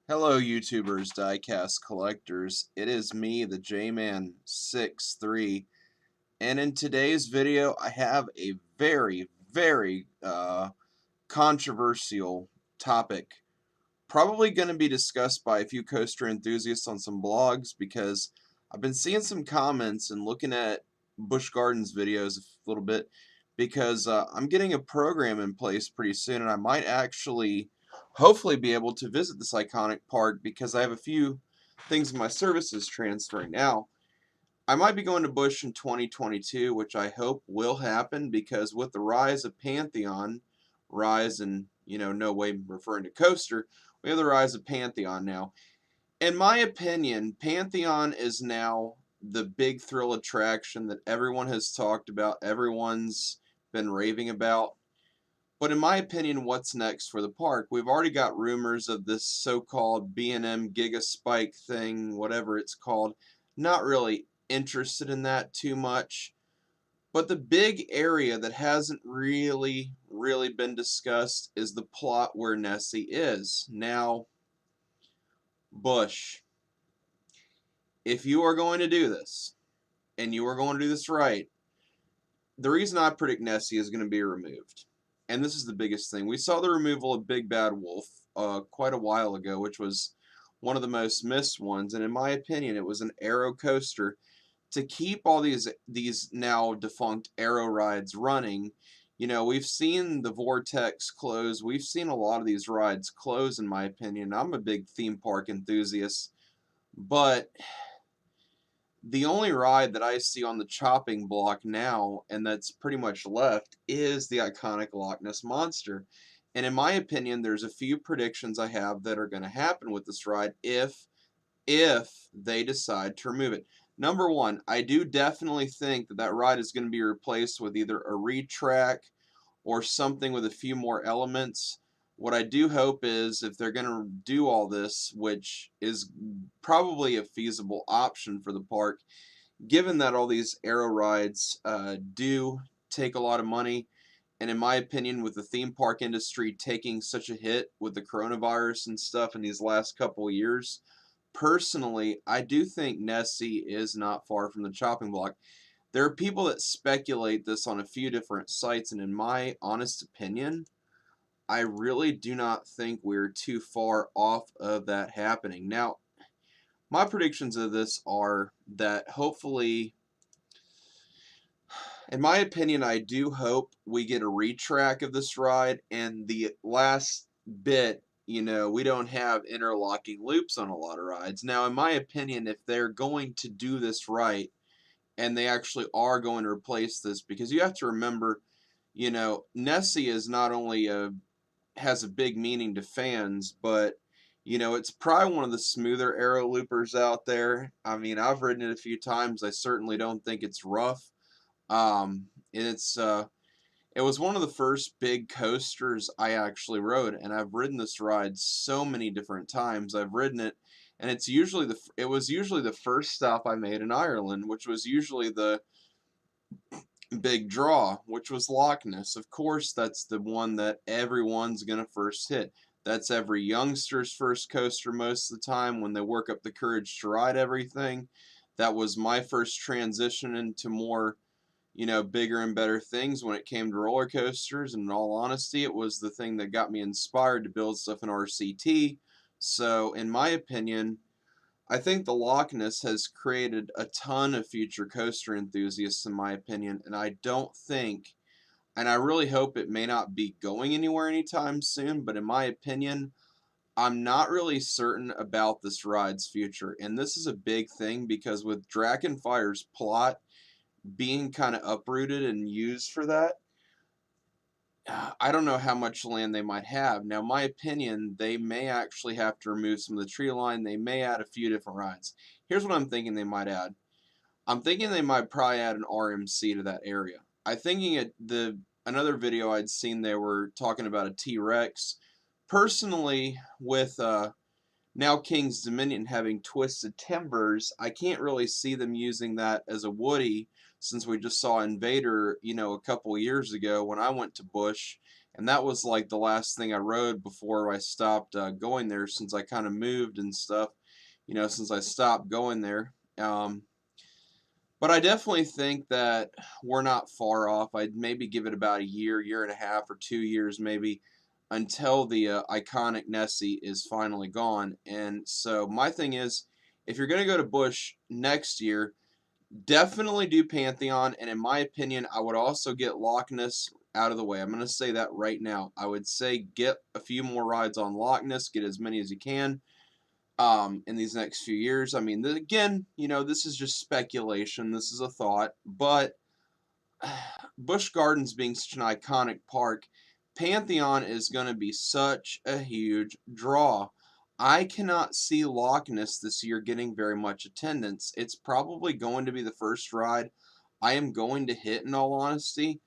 Hello, YouTubers, diecast collectors. It is me, the J-Man63, and in today's video, I have a very controversial topic. Probably going to be discussed by a few coaster enthusiasts on some blogs because I've been seeing some comments and looking at Busch Gardens videos a little bit because I'm getting a program in place pretty soon, and I might actually hopefully be able to visit this iconic park because I have a few things in my services transferring. Now, I might be going to Busch in 2022, which I hope will happen because with the rise of Pantheon, rise and, no way referring to coaster, we have the rise of Pantheon now. In my opinion, Pantheon is now the big thrill attraction that everyone has talked about, everyone's been raving about. But in my opinion, what's next for the park? We've already got rumors of this so-called B&M Giga Spike thing, whatever it's called. Not really interested in that too much. But the big area that hasn't really been discussed is the plot where Nessie is. Now, Busch, if you are going to do this, and you are going to do this right, the reason I predict Nessie is going to be removed. And this is the biggest thing. We saw the removal of Big Bad Wolf quite a while ago, which was one of the most missed ones. And in my opinion, it was an Aero coaster to keep all these now defunct Aero rides running. You know, we've seen the Vortex close. We've seen a lot of these rides close, in my opinion. I'm a big theme park enthusiast, but the only ride that I see on the chopping block now, and that's pretty much left, is the iconic Loch Ness Monster. And in my opinion, there's a few predictions I have that are going to happen with this ride if they decide to remove it. Number one, I do definitely think that that ride is going to be replaced with either a retrack or something with a few more elements. What I do hope is if they're going to do all this, which is probably a feasible option for the park, given that all these Aero rides do take a lot of money, and in my opinion, with the theme park industry taking such a hit with the coronavirus and stuff in these last couple of years, personally, I do think Nessie is not far from the chopping block. There are people that speculate this on a few different sites, and in my honest opinion, I really do not think we're too far off of that happening. Now, my predictions of this are that hopefully, in my opinion, I do hope we get a retrack of this ride, and the last bit, we don't have interlocking loops on a lot of rides. Now, in my opinion, if they're going to do this right, and they actually are going to replace this, because you have to remember, Nessie is not only has a big meaning to fans, but it's probably one of the smoother Aero loopers out there. I mean, I've ridden it a few times. I certainly don't think it's rough. And it was one of the first big coasters I actually rode, and I've ridden this ride so many different times. I've ridden it, and it was usually the first stop I made in Ireland, which was usually the big draw, which was Loch Ness. Of course, that's the one that everyone's gonna first hit. That's every youngster's first coaster most of the time when they work up the courage to ride everything. That was my first transition into more, bigger and better things when it came to roller coasters. And in all honesty, it was the thing that got me inspired to build stuff in RCT. So, in my opinion, I think the Loch Ness has created a ton of future coaster enthusiasts, in my opinion, and I don't think, and I really hope it may not be going anywhere anytime soon, but in my opinion, I'm not really certain about this ride's future. And this is a big thing because with Drakenfire's plot being kind of uprooted and used for that, I don't know how much land they might have. Now, my opinion, they may actually have to remove some of the tree line. They may add a few different rides. Here's what I'm thinking they might add. I'm thinking they might probably add an RMC to that area. I'm thinking another video I'd seen they were talking about a T-Rex. Personally, with Now King's Dominion having twisted timbers, I can't really see them using that as a Woody since we just saw Invader, a couple years ago when I went to Busch, and that was like the last thing I rode before I stopped going there since I kind of moved and stuff, since I stopped going there. But I definitely think that we're not far off. I'd maybe give it about a year, year and a half, or 2 years maybe until the iconic Nessie is finally gone. And so my thing is, if you're going to go to Busch next year, definitely do Pantheon. And in my opinion, I would also get Loch Ness out of the way. I'm going to say that right now. I would say get a few more rides on Loch Ness, get as many as you can in these next few years. I mean, again, this is just speculation. This is a thought, but Busch Gardens being such an iconic park, Pantheon is going to be such a huge draw. I cannot see Loch Ness this year getting very much attendance. It's probably going to be the first ride I am going to hit, in all honesty.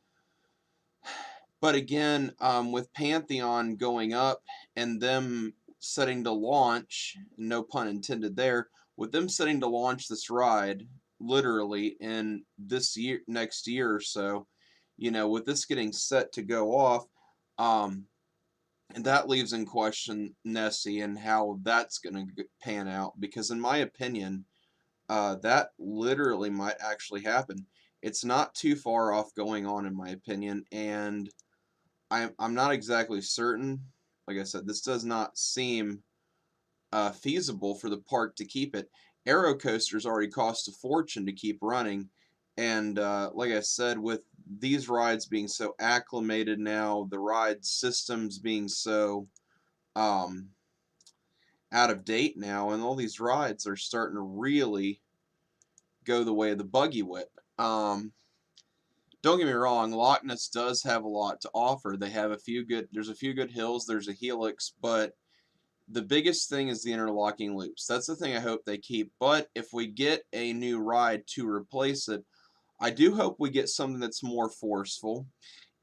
But again, with Pantheon going up and them setting to launch, no pun intended there, with them setting to launch this ride literally in this year, next year or so, with this getting set to go off, and that leaves in question Nessie and how that's going to pan out. Because in my opinion, that literally might actually happen. It's not too far off going on, in my opinion, and I'm not exactly certain. Like I said, this does not seem feasible for the park to keep it. Aero coasters already cost a fortune to keep running, and like I said, with these rides being so acclimated now, the ride systems being so um, out of date now, and all these rides are starting to really go the way of the buggy whip. Don't get me wrong, Loch Ness does have a lot to offer. They have there's a few good hills, there's a helix, but the biggest thing is the interlocking loops. That's the thing I hope they keep. But if we get a new ride to replace it, I do hope we get something that's more forceful.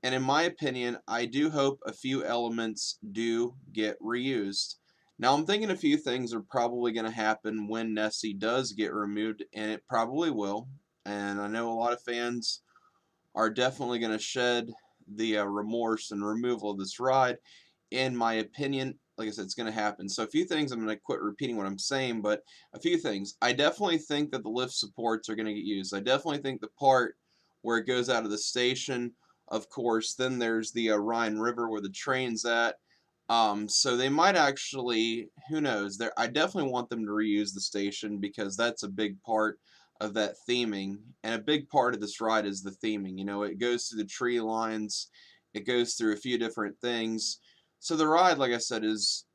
And in my opinion, I do hope a few elements do get reused. Now, I'm thinking a few things are probably going to happen when Nessie does get removed, and it probably will. And I know a lot of fans are definitely going to shed the remorse and removal of this ride. In my opinion, like I said, it's going to happen. So a few things, I'm going to quit repeating what I'm saying, but a few things. I definitely think that the lift supports are going to get used. I definitely think the part where it goes out of the station, of course, then there's the Rhine River where the train's at. So they might actually, who knows? I definitely want them to reuse the station because that's a big part of that theming, and a big part of this ride is the theming. It goes through the tree lines, it goes through a few different things. So the ride, like I said, is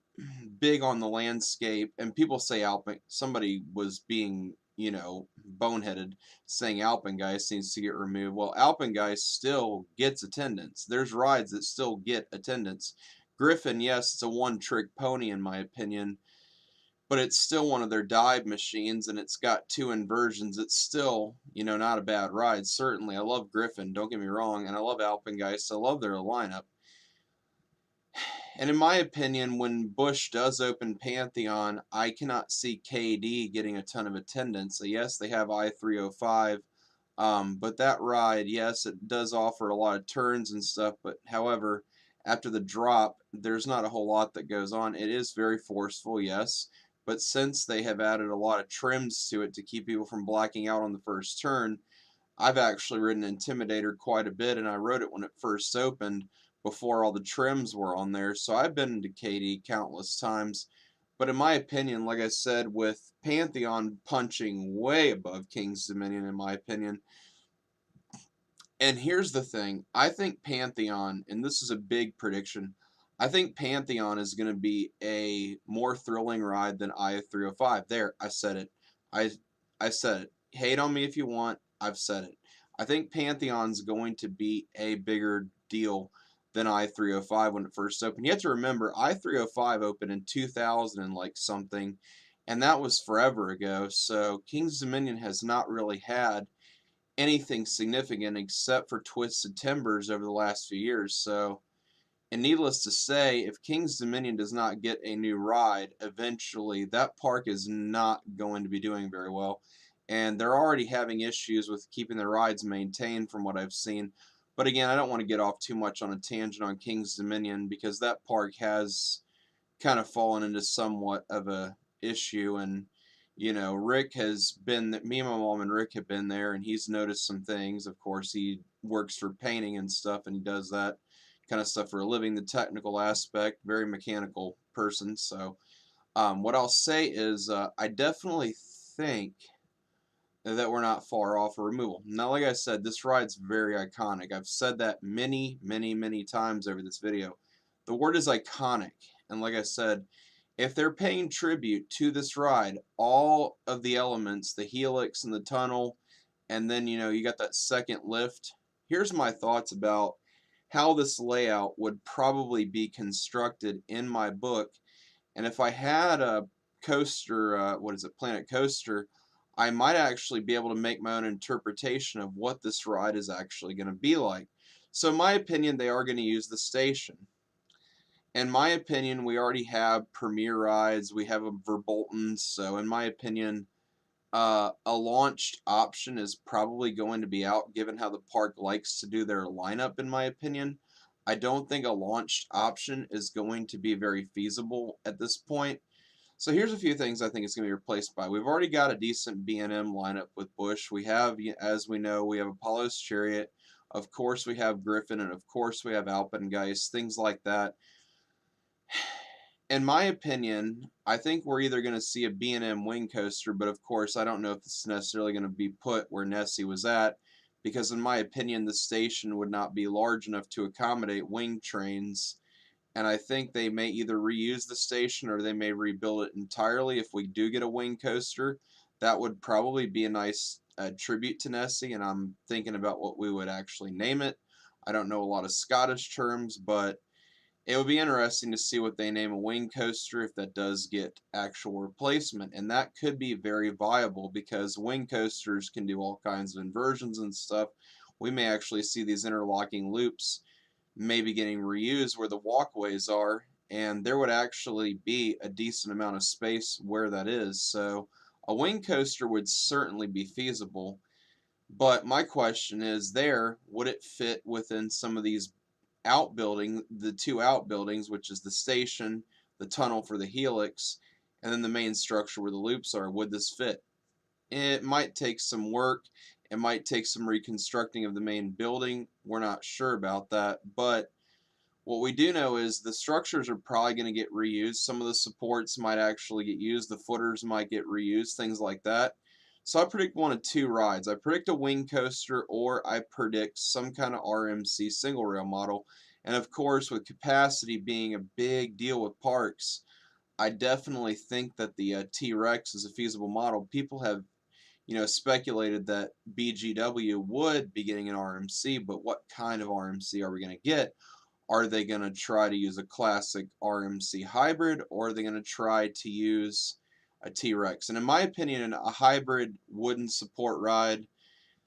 big on the landscape, and people say Alpen. Somebody was being, boneheaded, saying Alpengeist needs to get removed. Well, Alpengeist still gets attendance. There's rides that still get attendance. Griffin, yes, it's a one-trick pony in my opinion, but it's still one of their dive machines, and it's got two inversions. It's still, not a bad ride. Certainly, I love Griffin. Don't get me wrong, and I love Alpengeist. I love their lineup. And in my opinion, when Busch does open Pantheon, I cannot see KD getting a ton of attendance. So yes, they have I-305, but that ride, yes, it does offer a lot of turns and stuff, but however, after the drop, there's not a whole lot that goes on. It is very forceful, yes, but since they have added a lot of trims to it to keep people from blacking out on the first turn, I've actually ridden Intimidator quite a bit, and I rode it when it first opened before all the trims were on there. So I've been to KD countless times. But in my opinion, like I said, with Pantheon punching way above King's Dominion, in my opinion, and here's the thing, I think Pantheon, and this is a big prediction, I think Pantheon is going to be a more thrilling ride than I-305. There, I said it. I I said it. Hate on me if you want. I've said it. I think Pantheon's going to be a bigger deal than I-305 when it first opened. You have to remember, I-305 opened in 2000 and like something, and that was forever ago. So King's Dominion has not really had anything significant except for twisted timbers over the last few years. So, And needless to say, if King's Dominion does not get a new ride eventually, that park is not going to be doing very well. And they're already having issues with keeping their rides maintained from what I've seen. But again, I don't want to get off too much on a tangent on King's Dominion because that park has kind of fallen into somewhat of a issue. And Rick has been, me and my mom and Rick have been there, and he's noticed some things. Of course, he works for painting and stuff, and he does that kind of stuff for a living, the technical aspect, very mechanical person. So what I'll say is I definitely think that we're not far off a removal. Now, like I said, this ride's very iconic. I've said that many, many, many times over this video. The word is iconic. And like I said, if they're paying tribute to this ride, all of the elements, the helix and the tunnel, and then, you got that second lift, here's my thoughts about how this layout would probably be constructed in my book. And if I had a coaster, what is it, Planet Coaster, I might actually be able to make my own interpretation of what this ride is actually going to be like. So in my opinion, they are going to use the station. In my opinion, we already have premier rides, we have a Verbolten, so in my opinion, a launched option is probably going to be out given how the park likes to do their lineup, in my opinion. I don't think a launched option is going to be very feasible at this point. So here's a few things I think it's going to be replaced by. We've already got a decent B&M lineup with Busch. We have, as we know, we have Apollo's Chariot. Of course, we have Griffin, and of course, we have Alpengeist, things like that. In my opinion, I think we're either going to see a B&M wing coaster, but of course, I don't know if this is necessarily going to be put where Nessie was at, because in my opinion, the station would not be large enough to accommodate wing trains. And I think they may either reuse the station or they may rebuild it entirely. If we do get a wing coaster, that would probably be a nice tribute to Nessie, and I'm thinking about what we would actually name it. I don't know a lot of Scottish terms, but it would be interesting to see what they name a wing coaster if that does get actual replacement. And that could be very viable because wing coasters can do all kinds of inversions and stuff. We may actually see these interlocking loops maybe getting reused where the walkways are, and there would actually be a decent amount of space where that is. So a wing coaster would certainly be feasible, but my question is would it fit within some of these outbuilding, the two outbuildings, which is the station, the tunnel for the helix, and then the main structure where the loops are? Would this fit? It might take some work. It might take some reconstructing of the main building. We're not sure about that, but what we do know is the structures are probably going to get reused. Some of the supports might actually get used. The footers might get reused, things like that. So I predict one of two rides. I predict a wing coaster, or I predict some kind of RMC single rail model. And of course, with capacity being a big deal with parks, I definitely think that the T-Rex is a feasible model. People have speculated that BGW would be getting an RMC, but what kind of RMC are we going to get? Are they going to try to use a classic RMC hybrid, or are they going to try to use a T-Rex? And in my opinion, a hybrid wooden support ride,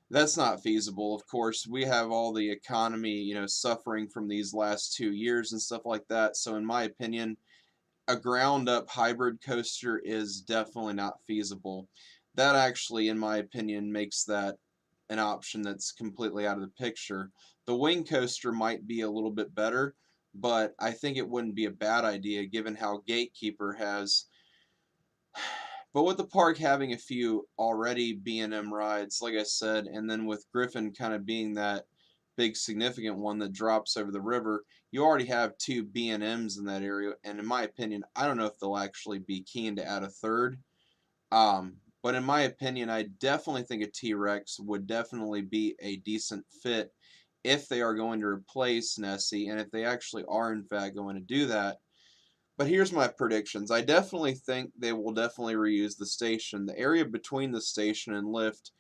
that's not feasible. Of course, we have all the economy, suffering from these last 2 years and stuff like that. So in my opinion, a ground up hybrid coaster is definitely not feasible. That actually, in my opinion, makes that an option that's completely out of the picture. The wing coaster might be a little bit better, but I think it wouldn't be a bad idea given how Gatekeeper has. But with the park having a few already B&M rides, like I said, and then with Griffin kind of being that big significant one that drops over the river, you already have two B&Ms in that area, and in my opinion, I don't know if they'll actually be keen to add a third. But in my opinion, I definitely think a T-Rex would definitely be a decent fit if they are going to replace Nessie, and if they actually are in fact going to do that. But here's my predictions. I definitely think they will definitely reuse the station. The area between the station and lift,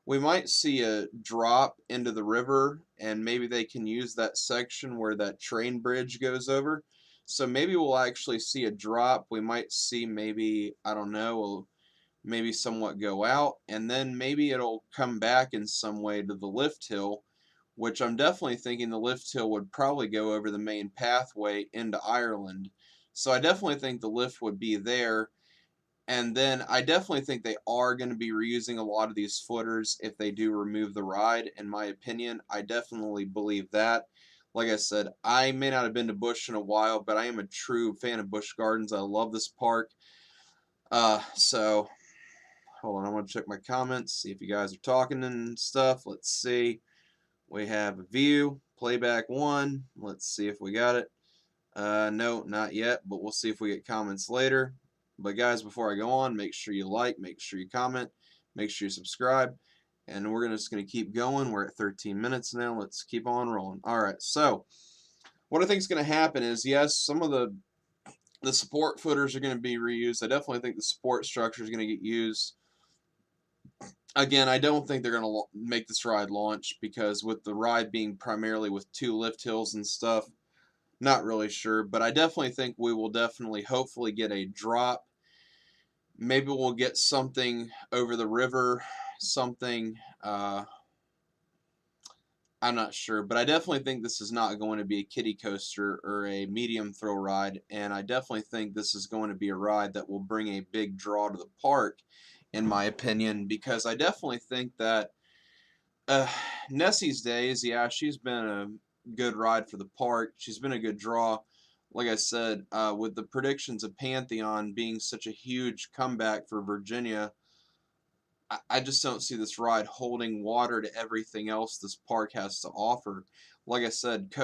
we might see a drop into the river, and maybe they can use that section where that train bridge goes over. So maybe we'll actually see a drop. We might see maybe, I don't know, maybe somewhat go out, and then maybe it'll come back in some way to the lift hill which I'm definitely thinking the lift hill would probably go over the main pathway into Ireland. So I definitely think the lift would be there. And then I definitely think they are going to be reusing a lot of these footers if they do remove the ride, in my opinion. I definitely believe that. Like I said, I may not have been to Busch in a while, but I am a true fan of Busch Gardens. I love this park. So hold on, I'm gonna check my comments, see if you guys are talking and stuff. Let's see. We have a view, playback 1. Let's see if we got it. No, not yet, but we'll see if we get comments later. But guys, before I go on, make sure you like, make sure you comment, make sure you subscribe, and we're just gonna keep going. We're at 13 minutes now. Let's keep on rolling. All right, so what I think is gonna happen is, yes, some of the support footers are going to be reused. I definitely think the support structure is going to get used. Again, I don't think they're going to make this ride launch because with the ride being primarily with 2 lift hills and stuff, not really sure. But I definitely think we will hopefully get a drop. Maybe we'll get something over the river, something. I'm not sure, but I definitely think this is not going to be a kiddie coaster or a medium thrill ride, and I definitely think this is going to be a ride that will bring a big draw to the park, in my opinion, because I definitely think that uh, Nessie's days, yeah, she's been a good ride for the park. She's been a good draw. Like I said, with the predictions of Pantheon being such a huge comeback for Virginia, I just don't see this ride holding water to everything else this park has to offer. Like I said,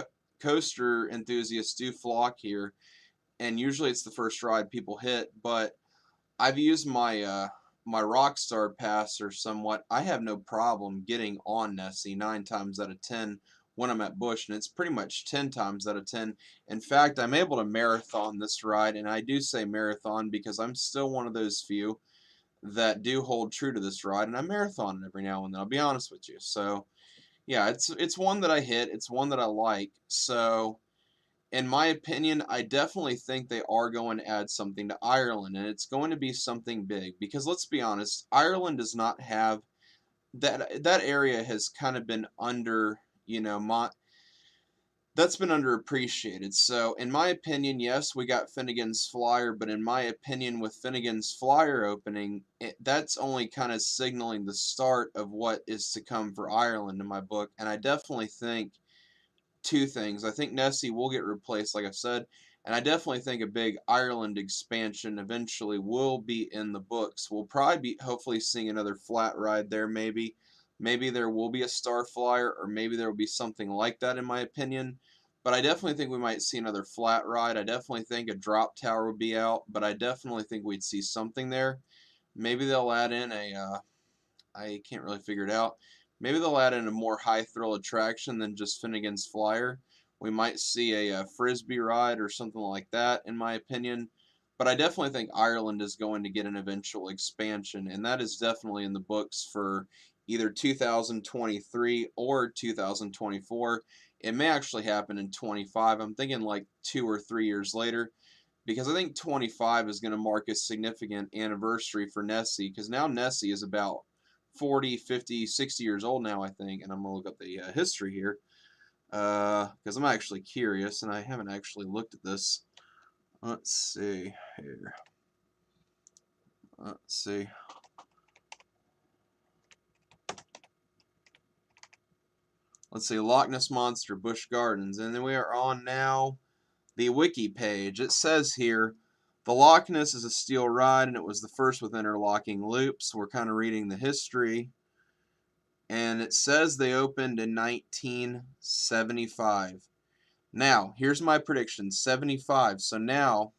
coaster enthusiasts do flock here, and usually it's the first ride people hit. But I've used my Rockstar pass or somewhat. I have no problem getting on Nessie 9 times out of 10 when I'm at Busch, and it's pretty much 10 times out of 10. In fact, I'm able to marathon this ride, and I do say marathon because I'm still one of those few that do hold true to this ride, and I marathon it every now and then. I'll be honest with you. So yeah, it's one that I hit. It's one that I like. So in my opinion, I definitely think they are going to add something to Ireland, and it's going to be something big because let's be honest, Ireland does not have that area has kind of been under that's been underappreciated. So, in my opinion, yes, we got Finnegan's Flyer, but in my opinion, with Finnegan's Flyer opening, that's only kind of signaling the start of what is to come for Ireland in my book. And I definitely think 2 things. I think Nessie will get replaced, like I've said, and I definitely think a big Ireland expansion eventually will be in the books. We'll probably be hopefully seeing another flat ride there, maybe. Maybe there will be a Star Flyer, or maybe there will be something like that, in my opinion. But I definitely think we might see another flat ride. I definitely think a drop tower would be out, but I definitely think we'd see something there. Maybe they'll add in I can't really figure it out. Maybe they'll add in a more high thrill attraction than just Finnegan's Flyer. We might see a frisbee ride or something like that, in my opinion. But I definitely think Ireland is going to get an eventual expansion, and that is definitely in the books for either 2023 or 2024. It may actually happen in 25. I'm thinking like 2 or 3 years later because I think 25 is going to mark a significant anniversary for Nessie because now Nessie is about 40, 50, 60 years old now, I think, and I'm going to look up the history here because I'm actually curious and I haven't actually looked at this. Let's see here. Let's see. Let's see, Loch Ness Monster, Busch Gardens, and then we are on now the wiki page. It says here, the Loch Ness is a steel ride, and it was the first with interlocking loops. We're kind of reading the history. And it says they opened in 1975. Now, here's my prediction, 75. So now,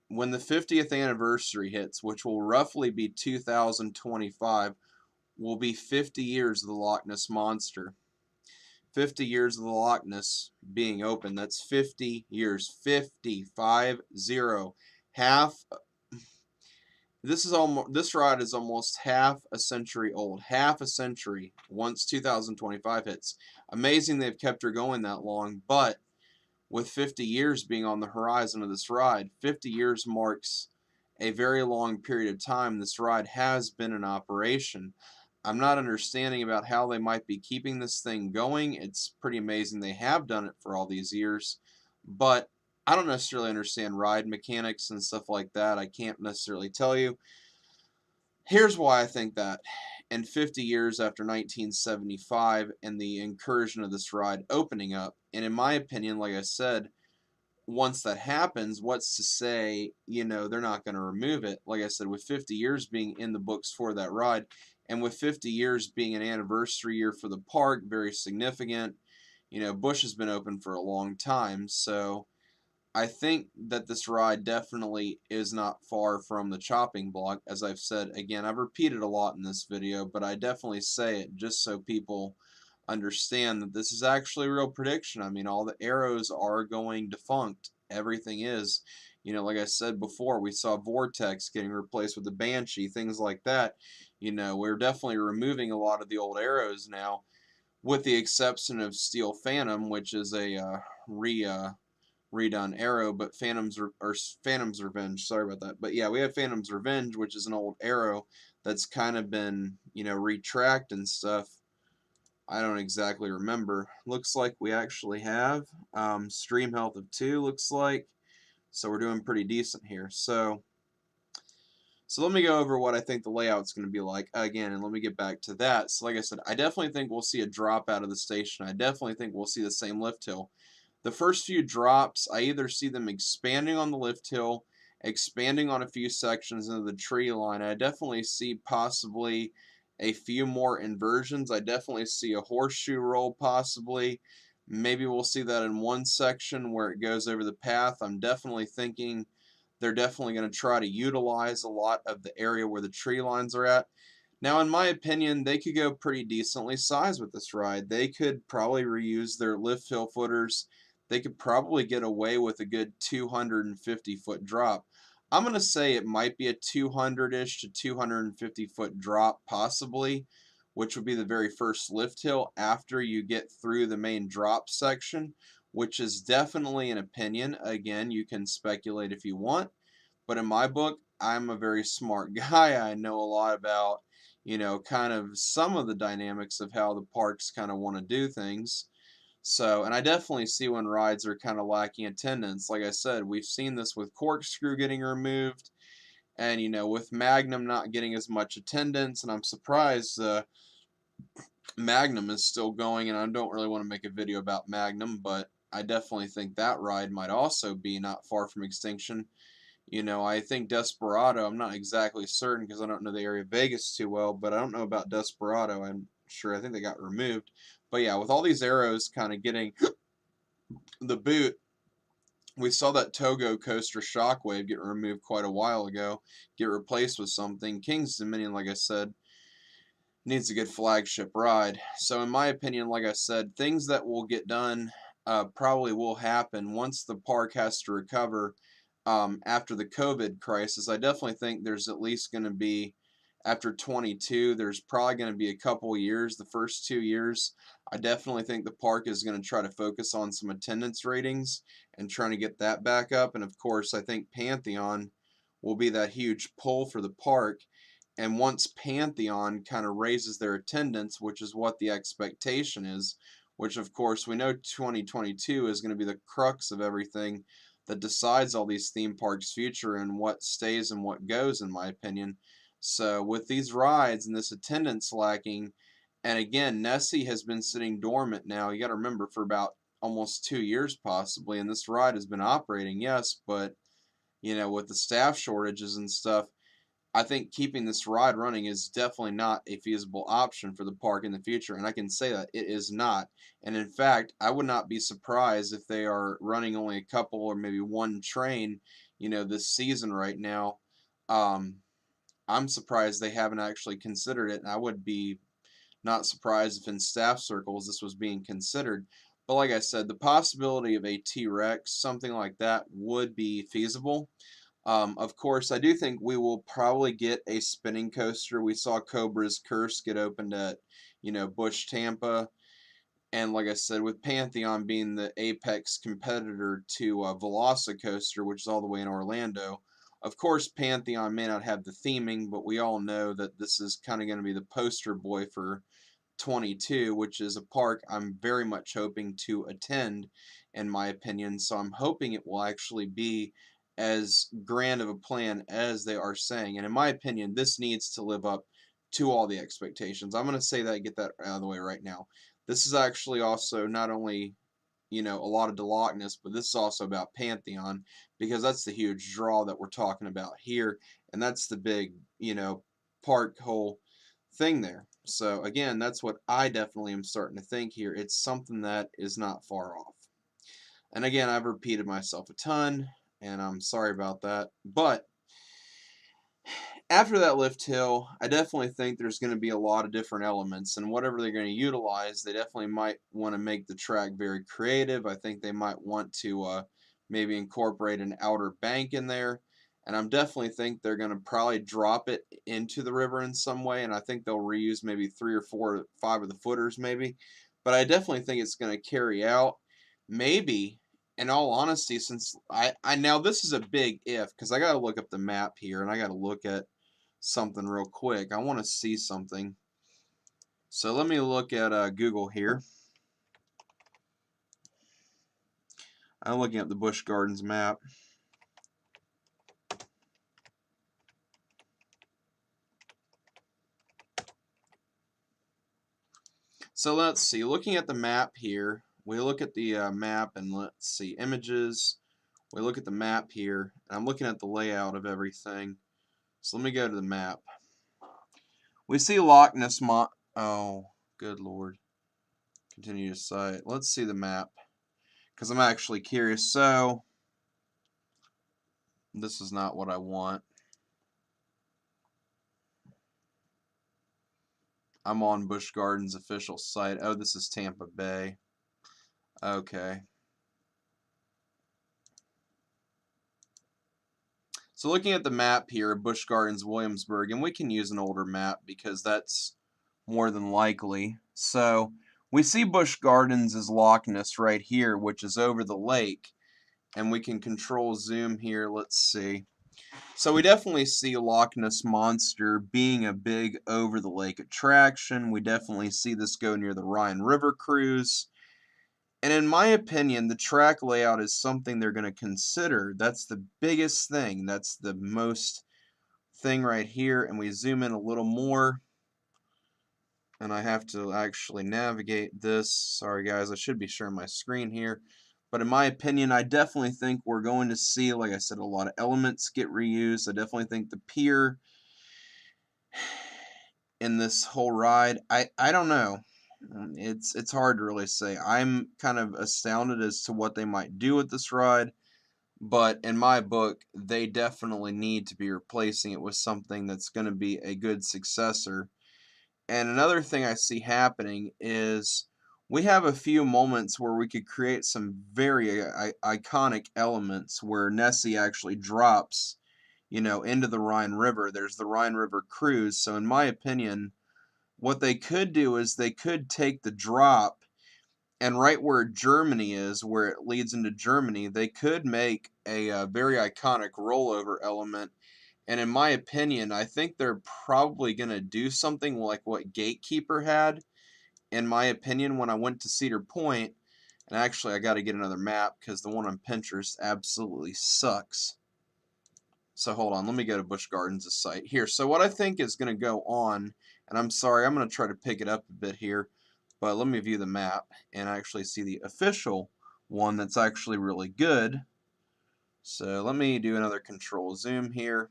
when the 50th anniversary hits, which will roughly be 2025, will be 50 years of the Loch Ness Monster. 50 years of the Loch Ness being open. That's 50 years. 50, 5-0. Half. This ride is almost half a century old. Half a century once 2025 hits. Amazing they've kept her going that long, but with 50 years being on the horizon of this ride, 50 years marks a very long period of time this ride has been in operation. I'm not understanding about how they might be keeping this thing going. It's pretty amazing they have done it for all these years, but I don't necessarily understand ride mechanics and stuff like that. I can't necessarily tell you. Here's why I think that. In 50 years after 1975 and the incursion of this ride opening up, and in my opinion, like I said, once that happens, what's to say, they're not going to remove it? Like I said, with 50 years being in the books for that ride, and with 50 years being an anniversary year for the park, very significant. Busch has been open for a long time, so I think that this ride definitely is not far from the chopping block. As I've said, again, I've repeated a lot in this video, but I definitely say it just so people understand that this is actually a real prediction. I mean, all the arrows are going defunct. Everything is. Like I said before, we saw Vortex getting replaced with the Banshee, things like that. We're definitely removing a lot of the old arrows now, with the exception of Steel Phantom, which is a redone arrow, but Phantom's Revenge. Sorry about that. But yeah, we have Phantom's Revenge, which is an old arrow that's kind of been, retracked and stuff. I don't exactly remember. Looks like we actually have stream health of 2, looks like. So we're doing pretty decent here. So let me go over what I think the layout's going to be like again, and let me get back to that. So like I said, I definitely think we'll see a drop out of the station. I definitely think we'll see the same lift hill. The first few drops, I either see them expanding on the lift hill, expanding on a few sections into the tree line. I definitely see possibly a few more inversions. I definitely see a horseshoe roll possibly. Maybe we'll see that in one section where it goes over the path. I'm definitely thinking they're definitely going to try to utilize a lot of the area where the tree lines are at. Now, in my opinion, they could go pretty decently sized with this ride. They could probably reuse their lift hill footers. They could probably get away with a good 250-foot drop. I'm going to say it might be a 200-ish to 250-foot drop possibly, which would be the very first lift hill after you get through the main drop section, which is definitely an opinion. Again, you can speculate if you want, but in my book, I'm a very smart guy. I know a lot about, kind of some of the dynamics of how the parks kind of want to do things. So, and I definitely see when rides are kind of lacking attendance. Like I said, we've seen this with Corkscrew getting removed, and with Magnum not getting as much attendance. And I'm surprised Magnum is still going, and I don't really want to make a video about Magnum, but I definitely think that ride might also be not far from extinction. I think Desperado, I'm not exactly certain because I don't know the area of Vegas too well, but I don't know about Desperado. I'm sure I think they got removed. But yeah, with all these arrows kind of getting the boot, we saw that Togo Coaster Shockwave get removed quite a while ago, get replaced with something. King's Dominion, like I said, needs a good flagship ride. So in my opinion, like I said, things that will get done probably will happen once the park has to recover after the COVID crisis. I definitely think there's at least going to be, after 22, there's probably going to be a couple years, the first 2 years. I definitely think the park is going to try to focus on some attendance ratings and trying to get that back up. And of course, I think Pantheon will be that huge pull for the park. And once Pantheon kind of raises their attendance, which is what the expectation is, which of course we know 2022 is going to be the crux of everything that decides all these theme parks' future and what stays and what goes, in my opinion. So with these rides and this attendance lacking, and again, Nessie has been sitting dormant now, you got to remember, for about almost 2 years possibly, and this ride has been operating, yes, but with the staff shortages and stuff, I think keeping this ride running is definitely not a feasible option for the park in the future, and I can say that it is not. And in fact, I would not be surprised if they are running only a couple or maybe one train, this season right now. Um, I'm surprised they haven't actually considered it, and I would be not surprised if in staff circles this was being considered. But like I said, the possibility of a T-Rex, something like that, would be feasible. Of course, I do think we will probably get a spinning coaster. We saw Cobra's Curse get opened at, Busch Tampa. And like I said, with Pantheon being the apex competitor to Velocicoaster, which is all the way in Orlando, Of course, Pantheon may not have the theming, but we all know that this is kind of going to be the poster boy for 22, which is a park I'm very much hoping to attend, in my opinion. So I'm hoping it will actually be as grand of a plan as they are saying. And in my opinion, this needs to live up to all the expectations. I'm going to say that, get that out of the way right now. This is actually also not only, you know, a lot of Loch Ness, but this is also about Pantheon, because that's the huge draw that we're talking about here, and that's the big, you know, park whole thing there. So again, that's what I definitely am starting to think here. It's something that is not far off. And again, I've repeated myself a ton, and I'm sorry about that, but after that lift hill, I definitely think there's going to be a lot of different elements, and whatever they're going to utilize, they definitely might want to make the track very creative. I think they might want to maybe incorporate an outer bank in there, and I'm definitely think they're going to probably drop it into the river in some way, and I think they'll reuse maybe 3 or 4 or 5 of the footers maybe, but I definitely think it's going to carry out. Maybe, in all honesty, since I now this is a big if, because I got to look up the map here, and I got to look at something real quick. I want to see something. So let me look at Google here. I'm looking at the Busch Gardens map. So let's see. Looking at the map here, we look at the map and let's see images. We look at the map here, and I'm looking at the layout of everything. So let me go to the map. We see Loch Ness Oh, good Lord. Continue to cite. Let's see the map, because I'm actually curious. So this is not what I want. I'm on Busch Gardens' official site. Oh, this is Tampa Bay. Okay. So looking at the map here, Busch Gardens, Williamsburg, and we can use an older map because that's more than likely. So we see Busch Gardens as Loch Ness right here, which is over the lake, and we can control zoom here. Let's see. So we definitely see Loch Ness Monster being a big over-the-lake attraction. We definitely see this go near the Rhine River cruise. And in my opinion, the track layout is something they're going to consider. That's the biggest thing. That's the most thing right here. And we zoom in a little more. And I have to actually navigate this. Sorry guys, I should be sharing my screen here. But in my opinion, I definitely think we're going to see, like I said, a lot of elements get reused. I definitely think the pier in this whole ride, I don't know. It's hard to really say. I'm kind of astounded as to what they might do with this ride, but in my book, they definitely need to be replacing it with something that's going to be a good successor. And another thing I see happening is we have a few moments where we could create some very iconic elements where Nessie actually drops, you know, into the Rhine River. There's the Rhine River cruise. So in my opinion, what they could do is they could take the drop, and right where Germany is, where it leads into Germany, they could make a very iconic rollover element. And in my opinion, I think they're probably going to do something like what Gatekeeper had. In my opinion, when I went to Cedar Point, and actually I got to get another map because the one on Pinterest absolutely sucks. So hold on, let me go to Busch Gardens' site here. So what I think is going to go on, and I'm sorry, I'm going to try to pick it up a bit here, but let me view the map and actually see the official one that's actually really good. So let me do another control zoom here.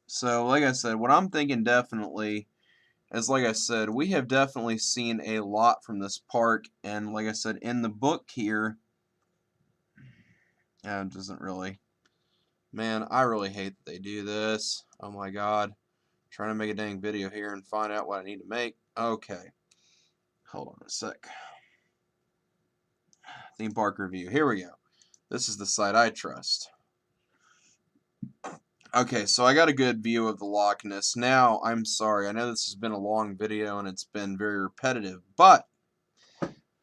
So like I said, what I'm thinking definitely is, like I said, we have definitely seen a lot from this park, and like I said, in the book here, it doesn't really, man, I really hate that they do this. Oh my god. Trying to make a dang video here and find out what I need to make. Okay. Hold on a sec. Theme park review. Here we go. This is the site I trust. Okay, so I got a good view of the Loch Ness. Now, I'm sorry. I know this has been a long video and it's been very repetitive, but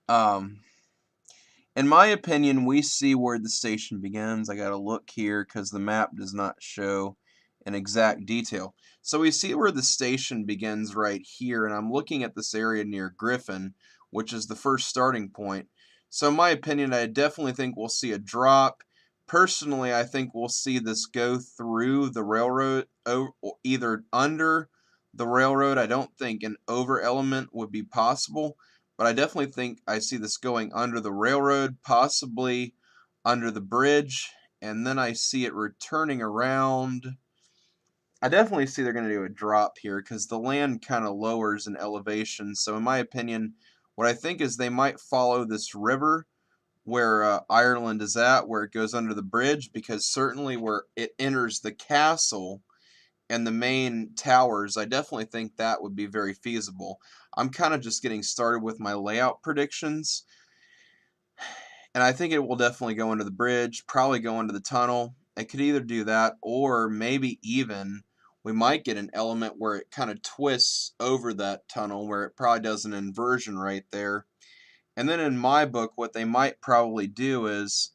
in In my opinion, we see where the station begins. I gotta look here because the map does not show an exact detail. So we see where the station begins right here, and I'm looking at this area near Griffin, which is the first starting point. So in my opinion, I definitely think we'll see a drop. Personally, I think we'll see this go through the railroad, either under the railroad. I don't think an over element would be possible, but I definitely think I see this going under the railroad, possibly under the bridge, and then I see it returning around. I definitely see they're going to do a drop here because the land kind of lowers in elevation. So in my opinion, what I think is they might follow this river where Ireland is at, where it goes under the bridge, because certainly where it enters the castle and the main towers, I definitely think that would be very feasible. I'm kind of just getting started with my layout predictions, and I think it will definitely go under the bridge, probably go under the tunnel. It could either do that, or maybe even we might get an element where it kind of twists over that tunnel, where it probably does an inversion right there. And then in my book, what they might probably do is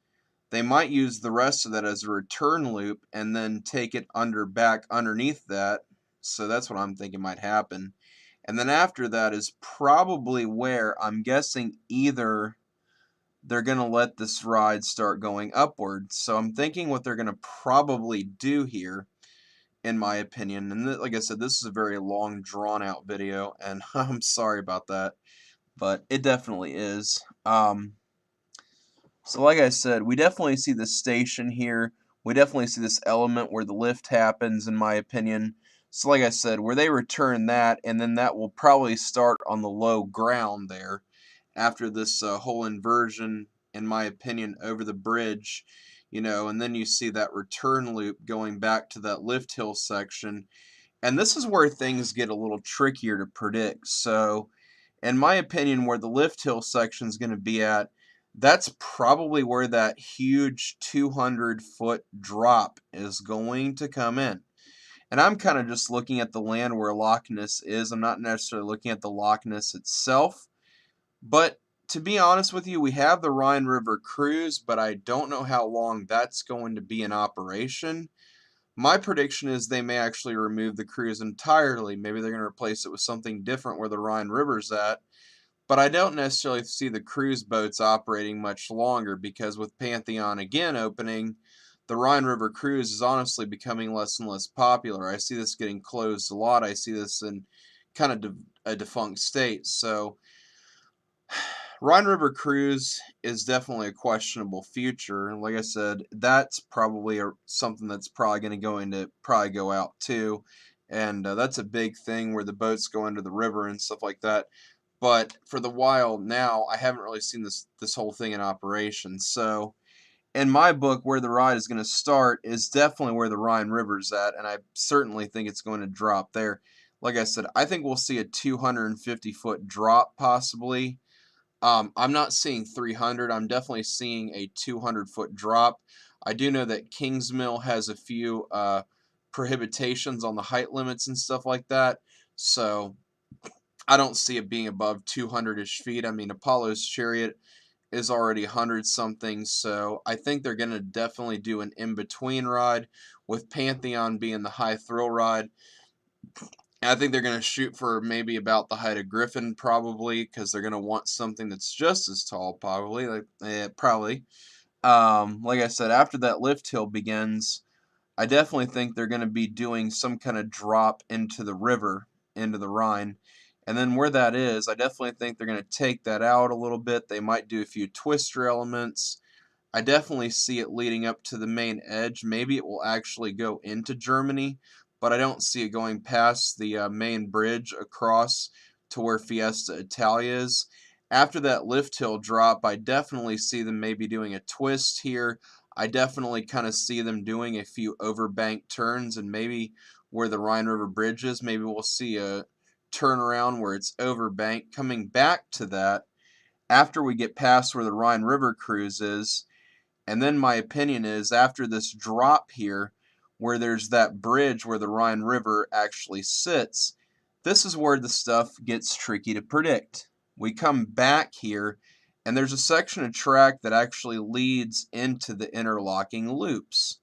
they might use the rest of that as a return loop and then take it back underneath that. So that's what I'm thinking might happen. And then after that is probably where I'm guessing either they're going to let this ride start going upward. So I'm thinking what they're going to probably do here, in my opinion, and like I said, this is a very long, drawn-out video, and I'm sorry about that, but it definitely is. So like I said, we definitely see the station here. We definitely see this element where the lift happens, in my opinion. So like I said, where they return that, and then that will probably start on the low ground there after this whole inversion, in my opinion, over the bridge, and then you see that return loop going back to that lift hill section. And this is where things get a little trickier to predict. So in my opinion, where the lift hill section is going to be at, that's probably where that huge 200-foot drop is going to come in. And I'm kind of just looking at the land where Loch Ness is. I'm not necessarily looking at the Loch Ness itself. But to be honest with you, we have the Rhine River cruise, but I don't know how long that's going to be in operation. My prediction is they may actually remove the cruise entirely. Maybe they're going to replace it with something different where the Rhine River's at. But I don't necessarily see the cruise boats operating much longer, because with Pantheon again opening, the Rhine River cruise is honestly becoming less and less popular. I see this getting closed a lot. I see this in kind of a defunct state. So Rhine River cruise is definitely a questionable future. And like I said, that's probably something that's probably going to go out too. And that's a big thing where the boats go into the river and stuff like that. But for the while now, I haven't really seen this whole thing in operation. So in my book, where the ride is going to start is definitely where the Rhine River's at, and I certainly think it's going to drop there. Like I said, I think we'll see a 250-foot drop possibly. I'm not seeing 300. I'm definitely seeing a 200-foot drop. I do know that Kingsmill has a few prohibitions on the height limits and stuff like that, so I don't see it being above 200-ish feet. I mean, Apollo's Chariot is already 100 something, so I think they're going to definitely do an in-between ride, with Pantheon being the high thrill ride. And I think they're going to shoot for maybe about the height of Griffin, probably, because they're going to want something that's just as tall, probably. Like I said, after that lift hill begins, I definitely think they're going to be doing some kind of drop into the river, into the Rhine. And then where that is, I definitely think they're going to take that out a little bit. They might do a few twister elements. I definitely see it leading up to the main edge. Maybe it will actually go into Germany, but I don't see it going past the main bridge across to where Fiesta Italia is. After that lift hill drop, I definitely see them maybe doing a twist here. I definitely kind of see them doing a few overbank turns, and maybe where the Rhine River Bridge is, maybe we'll see a turnaround where it's overbank. Coming back to that, after we get past where the Rhine River cruise is, and then my opinion is after this drop here, where there's that bridge where the Rhine River actually sits, this is where the stuff gets tricky to predict. We come back here, and there's a section of track that actually leads into the interlocking loops.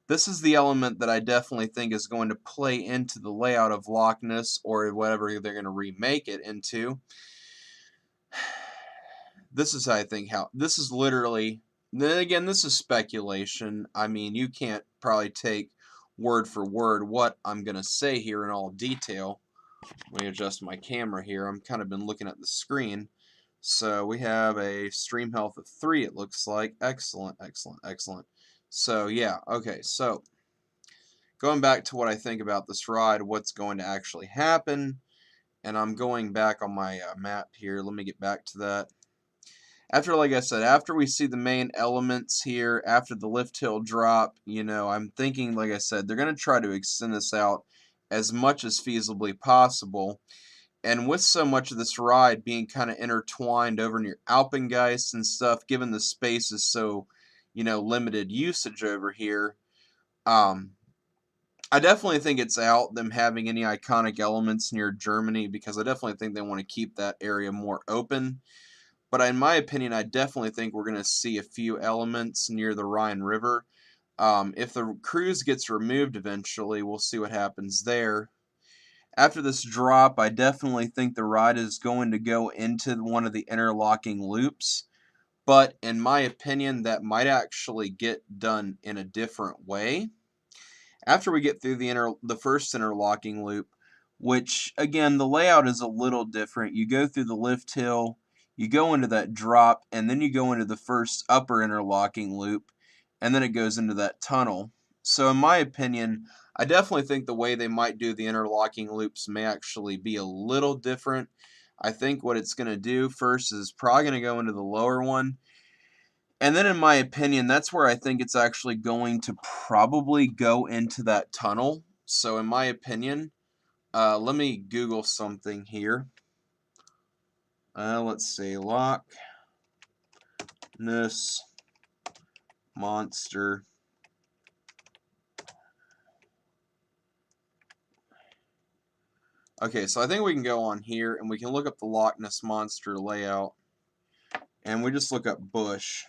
This is the element that I definitely think is going to play into the layout of Loch Ness, or whatever they're going to remake it into. This is how I think this is literally, then again, this is speculation. I mean, you can't probably take word for word what I'm going to say here in all detail. Let me adjust my camera here. I'm kind of been looking at the screen. So we have a stream health of 3, it looks like. Excellent, excellent, excellent. So yeah, okay, so going back to what I think about this ride, what's going to actually happen, and I'm going back on my map here. Let me get back to that. After, like I said, after we see the main elements here, after the lift hill drop, you know, I'm thinking, like I said, they're going to try to extend this out as much as feasibly possible. And with so much of this ride being kind of intertwined over near Alpengeist and stuff, given the space is so, you know, limited usage over here, I definitely think it's out them having any iconic elements near Germany, because I definitely think they want to keep that area more open. But in my opinion, I definitely think we're going to see a few elements near the Rhine River. If the cruise gets removed eventually, we'll see what happens there. After this drop, I definitely think the ride is going to go into one of the interlocking loops. But in my opinion, that might actually get done in a different way. After we get through the first interlocking loop, which again, the layout is a little different. You go through the lift hill, you go into that drop, and then you go into the first upper interlocking loop, and then it goes into that tunnel. So in my opinion, I definitely think the way they might do the interlocking loops may actually be a little different. I think what it's going to do first is probably going to go into the lower one, and then in my opinion, that's where I think it's actually going to probably go into that tunnel. So in my opinion, let me Google something here. Let's see, Loch Ness Monster. Okay, so I think we can go on here and we can look up the Loch Ness Monster layout. And we just look up busch.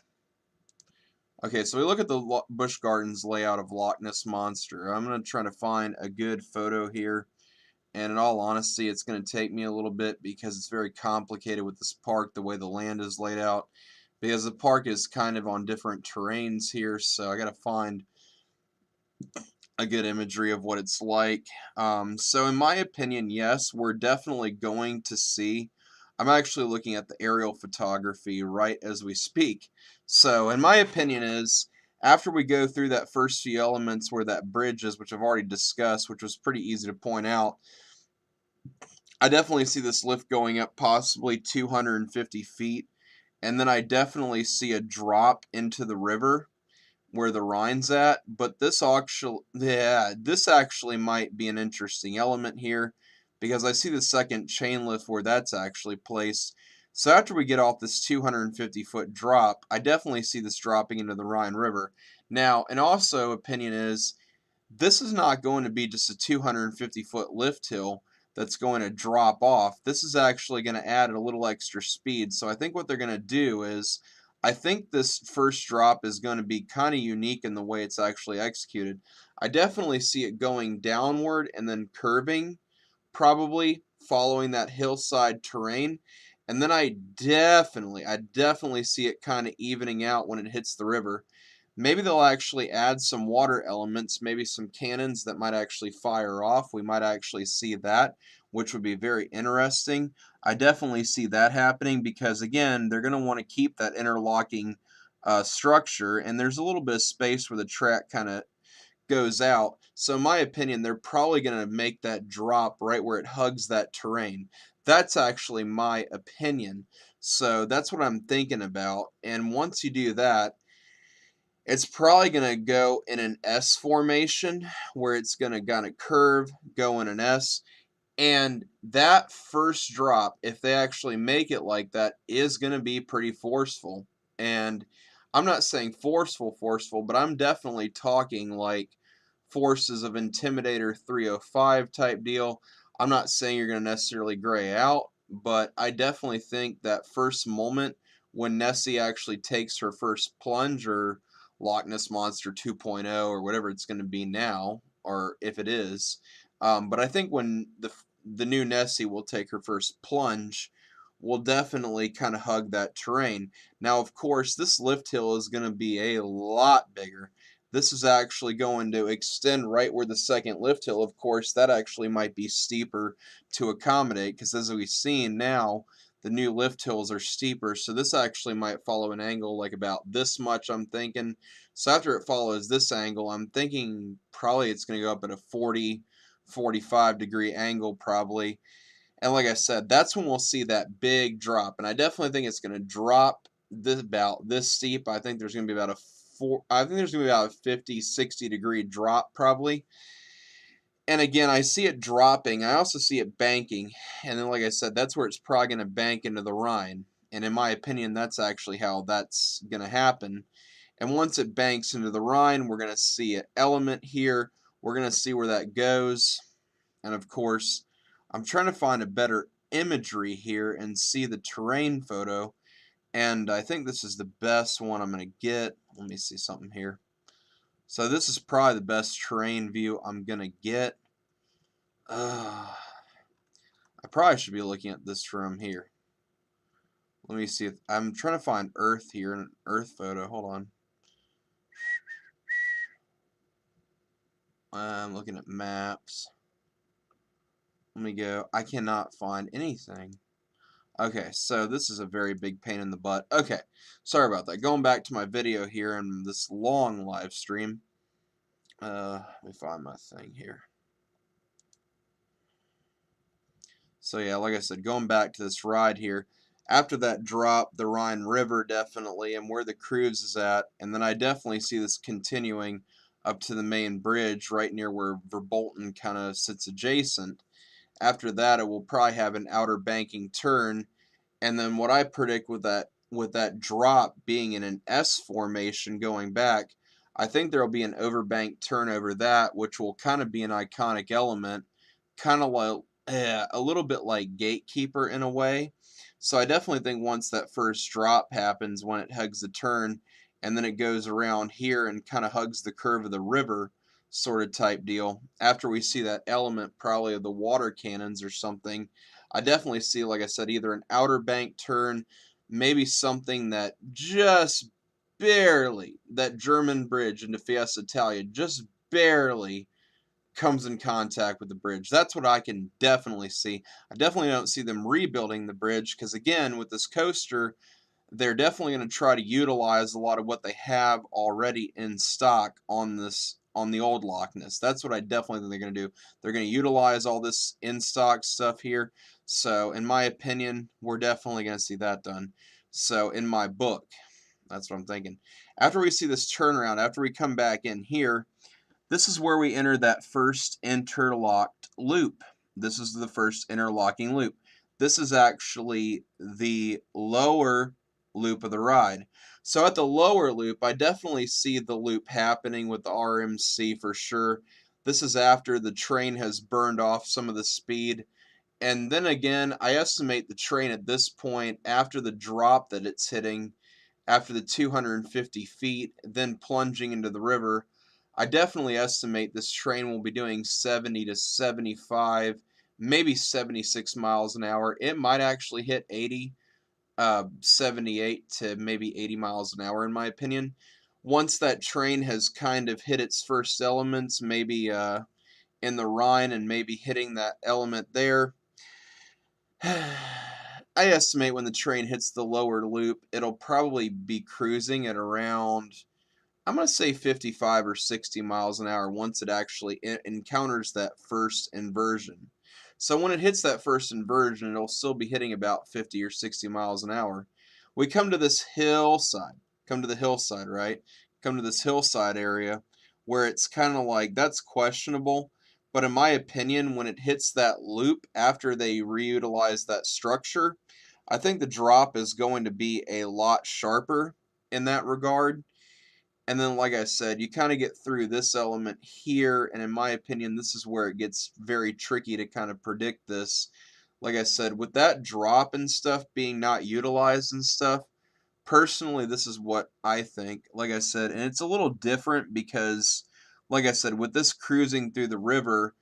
Okay, so we look at the Busch Gardens layout of Loch Ness Monster. I'm going to try to find a good photo here. And in all honesty, it's going to take me a little bit because it's very complicated with this park, the way the land is laid out. Because the park is kind of on different terrains here, so I got to find a good imagery of what it's like. So in my opinion, yes, we're definitely going to see. I'm actually looking at the aerial photography right as we speak. So in my opinion is, after we go through that first few elements where that bridge is, which I've already discussed, which was pretty easy to point out, I definitely see this lift going up possibly 250 feet, and then I definitely see a drop into the river where the Rhine's at. But this actually might be an interesting element here, because I see the second chain lift where that's actually placed. So after we get off this 250-foot drop, I definitely see this dropping into the Rhine River. Now, and also opinion is, this is not going to be just a 250-foot lift hill that's going to drop off. This is actually going to add a little extra speed. So I think what they're going to do is, I think this first drop is going to be kind of unique in the way it's actually executed. I definitely see it going downward and then curving, probably following that hillside terrain. And then I definitely see it kind of evening out when it hits the river. Maybe they'll actually add some water elements, maybe some cannons that might actually fire off. We might actually see that, which would be very interesting. I definitely see that happening because, again, they're going to want to keep that interlocking structure, and there's a little bit of space where the track kind of goes out. So in my opinion, they're probably going to make that drop right where it hugs that terrain. That's actually my opinion. So that's what I'm thinking about. And once you do that, it's probably going to go in an S formation where it's going to kind of curve, go in an S. And that first drop, if they actually make it like that, is going to be pretty forceful. And I'm not saying forceful, but I'm definitely talking like forces of Intimidator 305 type deal. I'm not saying you're going to necessarily gray out, but I definitely think that first moment when Nessie actually takes her first plunge, or Loch Ness Monster 2.0 or whatever it's going to be now, or if it is. But I think when the new Nessie will take her first plunge, we'll definitely kind of hug that terrain. Now, of course, this lift hill is going to be a lot bigger. This is actually going to extend right where the second lift hill, of course, that actually might be steeper to accommodate, because as we've seen now, the new lift hills are steeper, so this actually might follow an angle like about this much, I'm thinking. So after it follows this angle, I'm thinking probably it's going to go up at a 45 degree angle probably. And like I said, that's when we'll see that big drop. And I definitely think it's going to drop this about this steep. I think there's going to be about I think there's going to be about a 50-60 degree drop probably. And again, I see it dropping. I also see it banking. And then, like I said, that's where it's probably going to bank into the Rhine. And in my opinion, that's actually how that's going to happen. And once it banks into the Rhine, we're going to see an element here. We're going to see where that goes. And of course, I'm trying to find a better imagery here and see the terrain photo. And I think this is the best one I'm going to get. Let me see something here. So this is probably the best terrain view I'm going to get. I probably should be looking at this from here. Let me see. I'm trying to find Earth here, an Earth photo. Hold on. I'm looking at maps. Let me go. I cannot find anything. Okay, so this is a very big pain in the butt. Okay, sorry about that. Going back to my video here and this long live stream. Let me find my thing here. So yeah, like I said, going back to this ride here, after that drop, the Rhine River definitely, and where the cruise is at, and then I definitely see this continuing up to the main bridge right near where Verbolten kind of sits adjacent. After that, it will probably have an outer banking turn, and then what I predict with that drop being in an S formation going back, I think there will be an overbank turn over that, which will kind of be an iconic element, kind of like a little bit like Gatekeeper in a way. So I definitely think once that first drop happens, when it hugs the turn, and then it goes around here and kind of hugs the curve of the river, sort of type deal. After we see that element, probably of the water cannons or something, I definitely see, like I said, either an outer bank turn, maybe something that just barely, that German bridge into Fiesta Italia, just barely comes in contact with the bridge. That's what I can definitely see. I definitely don't see them rebuilding the bridge because, again, with this coaster, they're definitely going to try to utilize a lot of what they have already in stock on the old Loch Ness. That's what I definitely think they're going to do. They're going to utilize all this in stock stuff here. So in my opinion, we're definitely going to see that done. So in my book, that's what I'm thinking. After we see this turnaround, after we come back in here, this is where we enter that first interlocked loop. This is the first interlocking loop. This is actually the lower loop of the ride. So at the lower loop, I definitely see the loop happening with the RMC for sure. This is after the train has burned off some of the speed. And then again, I estimate the train at this point, after the drop that it's hitting, after the 250 feet, then plunging into the river, I definitely estimate this train will be doing 70 to 75, maybe 76 miles an hour. It might actually hit 80, 78 to maybe 80 miles an hour in my opinion. Once that train has kind of hit its first elements, maybe in the Rhine and maybe hitting that element there, I estimate when the train hits the lower loop, it'll probably be cruising at around, I'm going to say 55 or 60 miles an hour once it actually encounters that first inversion. So when it hits that first inversion, it'll still be hitting about 50 or 60 miles an hour. We come to this hillside, come to the hillside, right? Come to this hillside area where it's kind of like, that's questionable. But in my opinion, when it hits that loop after they reutilize that structure, I think the drop is going to be a lot sharper in that regard. And then, like I said, you kind of get through this element here, and in my opinion, this is where it gets very tricky to kind of predict this. Like I said, with that drop and stuff being not utilized and stuff, personally, this is what I think, like I said, and it's a little different because, like I said, with this cruising through the river,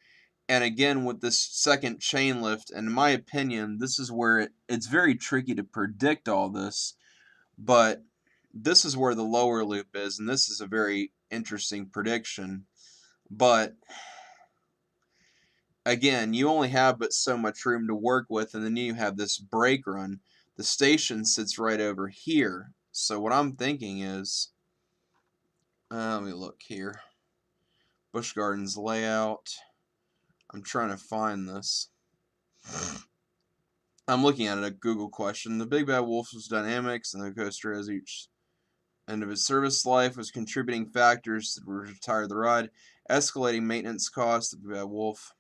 and again with this second chain lift, in my opinion, this is where it's very tricky to predict all this, but this is where the lower loop is, and this is a very interesting prediction. But again, you only have but so much room to work with, and then you have this brake run. The station sits right over here. So what I'm thinking is, let me look here. Busch Gardens layout. I'm trying to find this. I'm looking at it, a Google question. The Big Bad Wolf's dynamics and the coaster as each end of its service life was contributing factors that were retire the ride. Escalating maintenance costs. The Big Bad Wolf.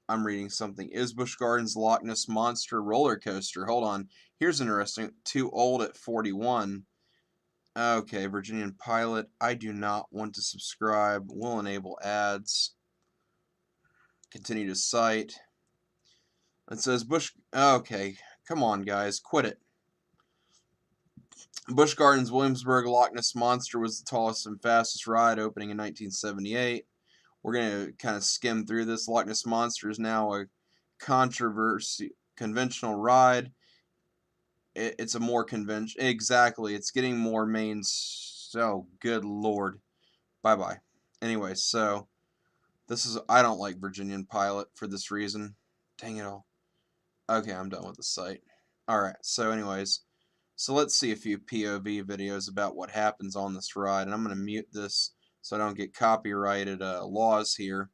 I'm reading something. Is Busch Gardens Loch Ness Monster roller coaster? Hold on. Here's interesting. Too old at 41. Okay, Virginian Pilot. I do not want to subscribe. Will enable ads. Continue to cite. It says Busch. Okay, come on, guys, quit it. Busch Gardens Williamsburg Loch Ness Monster was the tallest and fastest ride, opening in 1978. We're going to kind of skim through this. Loch Ness Monster is now a conventional ride. It's a more conventional. Exactly. It's getting more main. So, good lord. Bye-bye. Anyway, so this is. I don't like Virginian Pilot for this reason. Dang it all. Okay, I'm done with the site. Alright, so anyways. So let's see a few POV videos about what happens on this ride. And I'm going to mute this so I don't get copyrighted laws here.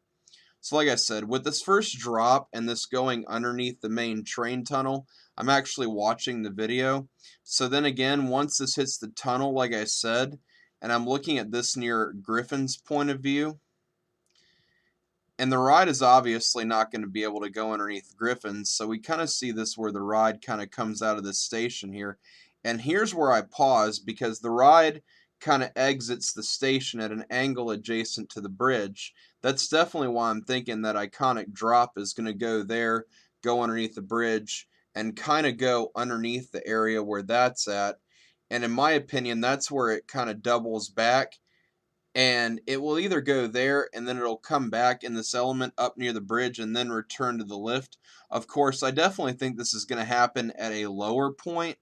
So like I said, with this first drop and this going underneath the main train tunnel, I'm actually watching the video. So then again, once this hits the tunnel, like I said, and I'm looking at this near Griffin's point of view, and the ride is obviously not going to be able to go underneath Griffin's, so we kind of see this where the ride kind of comes out of this station here. And here's where I pause because the ride kind of exits the station at an angle adjacent to the bridge. That's definitely why I'm thinking that iconic drop is going to go there, go underneath the bridge, and kind of go underneath the area where that's at. And in my opinion, that's where it kind of doubles back, and it will either go there and then it'll come back in this element up near the bridge and then return to the lift. Of course, I definitely think this is going to happen at a lower point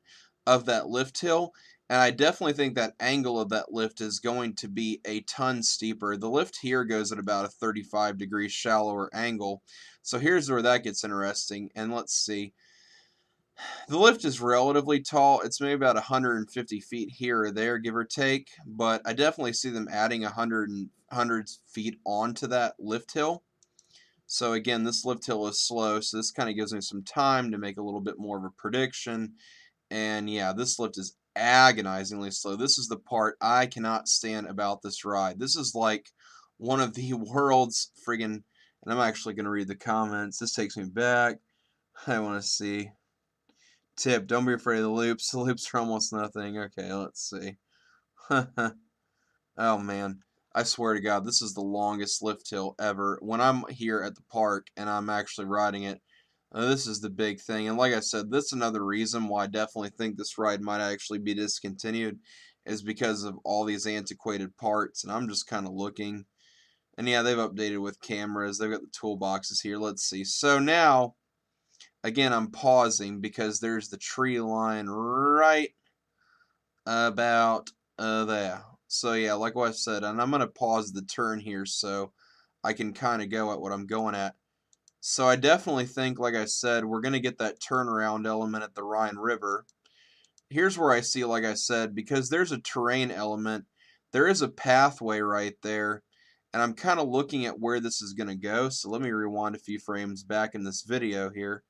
of that lift hill, and I definitely think that angle of that lift is going to be a ton steeper. The lift here goes at about a 35-degree shallower angle, so here's where that gets interesting. And let's see. The lift is relatively tall. It's maybe about 150 feet here or there, give or take, but I definitely see them adding 100 feet onto that lift hill. So again, this lift hill is slow, so this kind of gives me some time to make a little bit more of a prediction. And yeah, this lift is agonizingly slow. This is the part I cannot stand about this ride. This is like one of the world's friggin', and I'm actually going to read the comments. This takes me back. I want to see. Tip, don't be afraid of the loops. The loops are almost nothing. Okay, let's see. Oh man, I swear to God, this is the longest lift hill ever. When I'm here at the park and I'm actually riding it, this is the big thing. And like I said, this is another reason why I definitely think this ride might actually be discontinued, is because of all these antiquated parts. And I'm just kind of looking. And yeah, they've updated with cameras. They've got the toolboxes here. Let's see. So now, again, I'm pausing because there's the tree line right about there. So yeah, like what I said, and I'm going to pause the turn here so I can kind of go at what I'm going at. So I definitely think, like I said, we're going to get that turnaround element at the Rhine River. Here's where I see, like I said, because there's a terrain element, there is a pathway right there, and I'm kind of looking at where this is going to go. So let me rewind a few frames back in this video here.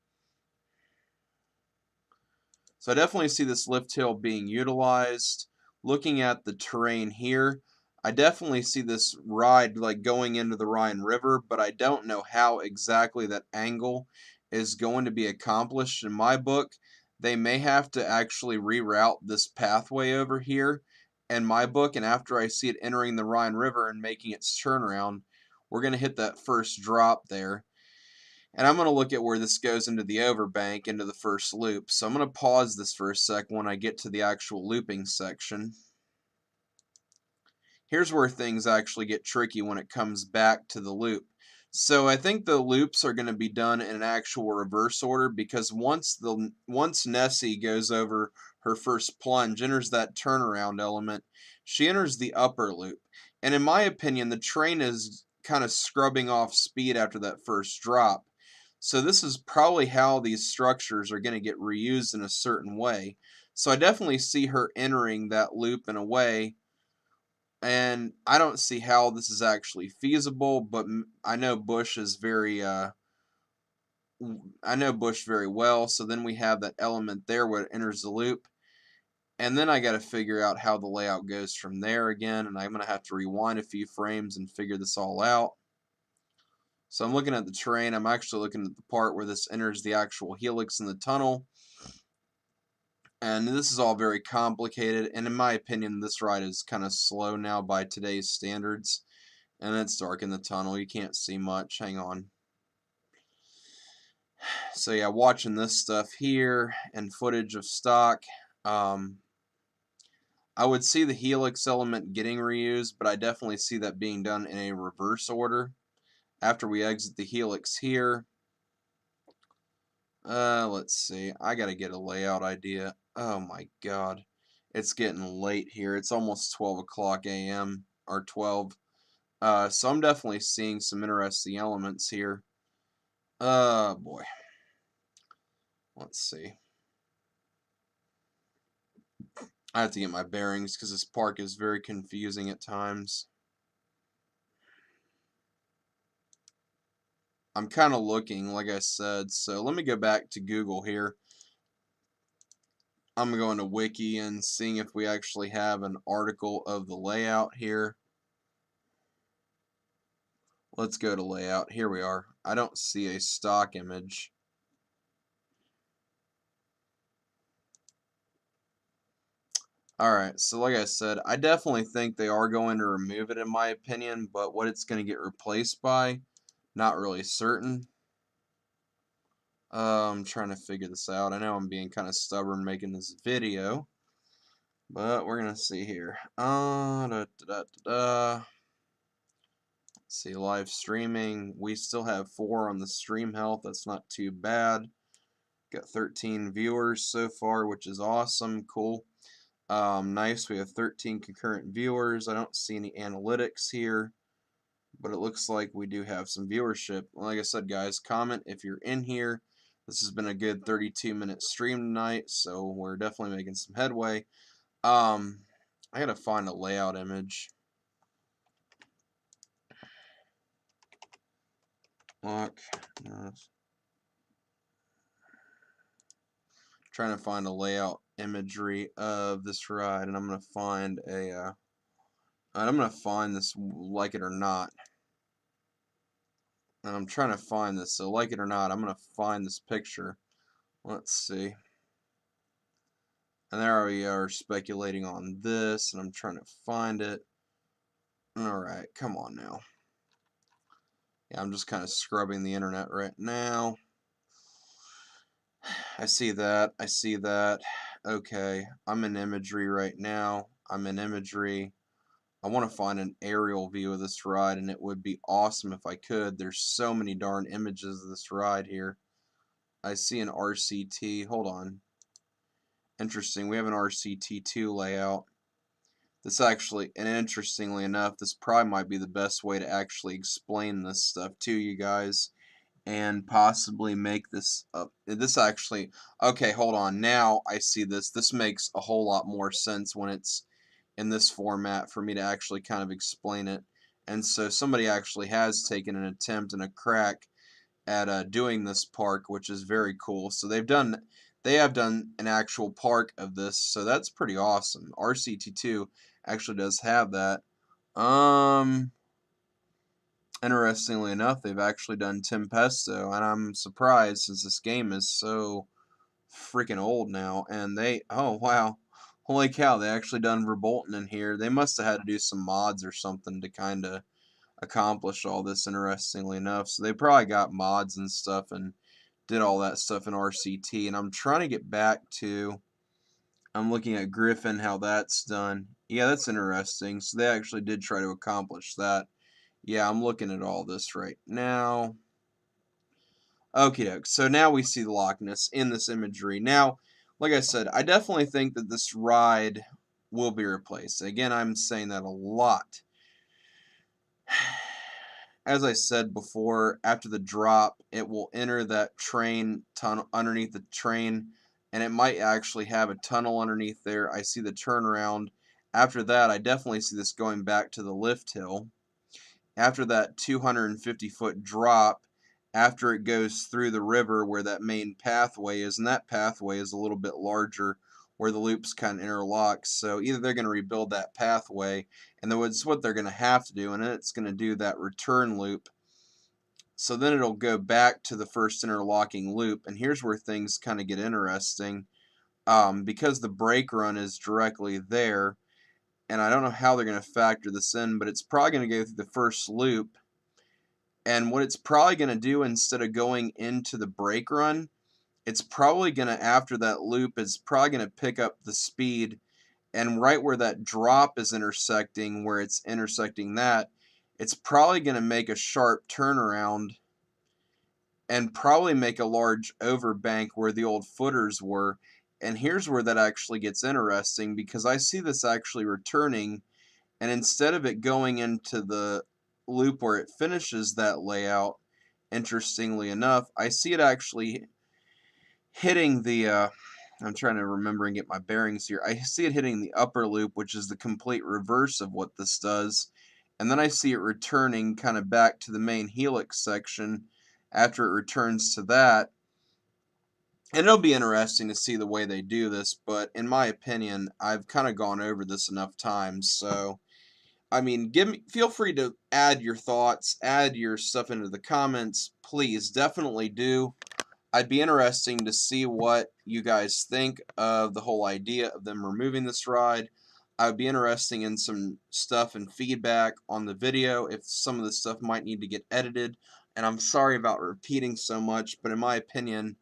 So I definitely see this lift hill being utilized. Looking at the terrain here, I definitely see this ride like going into the Rhine River, but I don't know how exactly that angle is going to be accomplished. In my book, they may have to actually reroute this pathway over here in my book, and after I see it entering the Rhine River and making its turnaround, we're going to hit that first drop there. And I'm going to look at where this goes into the overbank, into the first loop. So I'm going to pause this for a sec when I get to the actual looping section. Here's where things actually get tricky when it comes back to the loop. So I think the loops are going to be done in an actual reverse order, because once Nessie goes over her first plunge, enters that turnaround element, she enters the upper loop. And in my opinion, the train is kind of scrubbing off speed after that first drop. So this is probably how these structures are going to get reused in a certain way. So I definitely see her entering that loop in a way, and I don't see how this is actually feasible, but I know Busch is very I know Busch very well, so then we have that element there where it enters the loop, and then I got to figure out how the layout goes from there again, and I'm going to have to rewind a few frames and figure this all out. So I'm looking at the train. I'm actually looking at the part where this enters the actual helix in the tunnel, and this is all very complicated, and in my opinion this ride is kind of slow now by today's standards. And it's dark in the tunnel, you can't see much. Hang on. So yeah, watching this stuff here and footage of stock, I would see the helix element getting reused, but I definitely see that being done in a reverse order. After we exit the helix here, let's see, I gotta get a layout idea. Oh my god, it's getting late here. It's almost 12 o'clock a.m. or 12. So I'm definitely seeing some interesting elements here. Boy. Let's see. I have to get my bearings because this park is very confusing at times. I'm kind of looking, like I said, so let me go back to Google here. I'm going to Wiki and seeing if we actually have an article of the layout here. Let's go to layout. Here we are. I don't see a stock image. Alright, so like I said, I definitely think they are going to remove it in my opinion, but what it's going to get replaced by, not really certain. I'm trying to figure this out. I know I'm being kind of stubborn making this video, but we're gonna see here. Let's see, live streaming. We still have 4 on the stream health. That's not too bad. Got 13 viewers so far, which is awesome. Cool. Nice. We have 13 concurrent viewers. I don't see any analytics here, but it looks like we do have some viewership. Like I said, guys, comment if you're in here. This has been a good 32-minute stream tonight, so we're definitely making some headway. I gotta find a layout image. Look, trying to find a layout imagery of this ride, and I'm gonna find a. I'm gonna find this, like it or not. And I'm trying to find this, so like it or not, I'm gonna find this picture. Let's see. And there we are speculating on this, and I'm trying to find it. Alright, come on now. Yeah, I'm just kind of scrubbing the internet right now. I see that. I see that. Okay, I'm in imagery right now. I'm in imagery. I want to find an aerial view of this ride, and it would be awesome if I could. There's so many darn images of this ride here. I see an RCT. Hold on. Interesting. We have an RCT2 layout. This actually, and interestingly enough, this probably might be the best way to actually explain this stuff to you guys and possibly make this up. This actually, okay, hold on. Now I see this. This makes a whole lot more sense when it's in this format for me to actually kind of explain it. And so somebody actually has taken an attempt and a crack at doing this park, which is very cool. So they have done an actual park of this, so that's pretty awesome. RCT2 actually does have that. Interestingly enough, they've actually done Tempesto, and I'm surprised since this game is so freaking old now. And oh wow, holy cow, they actually done Verbolten in here. They must have had to do some mods or something to kind of accomplished all this, interestingly enough. So they probably got mods and stuff and did all that stuff in RCT. And I'm trying to get back to, I'm looking at Griffin, how that's done. Yeah, that's interesting. So they actually did try to accomplish that. Yeah, I'm looking at all this right now. Okay, so now we see the Loch Ness in this imagery. Now, like I said, I definitely think that this ride will be replaced. Again, I'm saying that a lot. As I said before, after the drop, it will enter that train tunnel underneath the train, and it might actually have a tunnel underneath there. I see the turnaround. After that, I definitely see this going back to the lift hill. After that 250-foot drop, after it goes through the river where that main pathway is, and that pathway is a little bit larger where the loops kind of interlock. So either they're going to rebuild that pathway, and that's what they're going to have to do, and then it's going to do that return loop. So then it'll go back to the first interlocking loop, and here's where things kind of get interesting. Because the brake run is directly there, and I don't know how they're going to factor this in, but it's probably going to go through the first loop. And what it's probably going to do, instead of going into the brake run, it's probably going to, after that loop, it's probably going to pick up the speed. And right where that drop is intersecting, where it's intersecting that, it's probably going to make a sharp turnaround and probably make a large overbank where the old footers were. And here's where that actually gets interesting, because I see this actually returning, and instead of it going into the loop where it finishes that layout, interestingly enough, I see it actually hitting the, I'm trying to remember and get my bearings here. I see it hitting the upper loop, which is the complete reverse of what this does. And then I see it returning kind of back to the main helix section after it returns to that. And it'll be interesting to see the way they do this, but in my opinion, I've kind of gone over this enough times, so I mean, feel free to add your thoughts, add your stuff into the comments. Please, definitely do. I'd be interesting to see what you guys think of the whole idea of them removing this ride. I would be interested in some stuff and feedback on the video if some of the stuff might need to get edited. And I'm sorry about repeating so much, but in my opinion,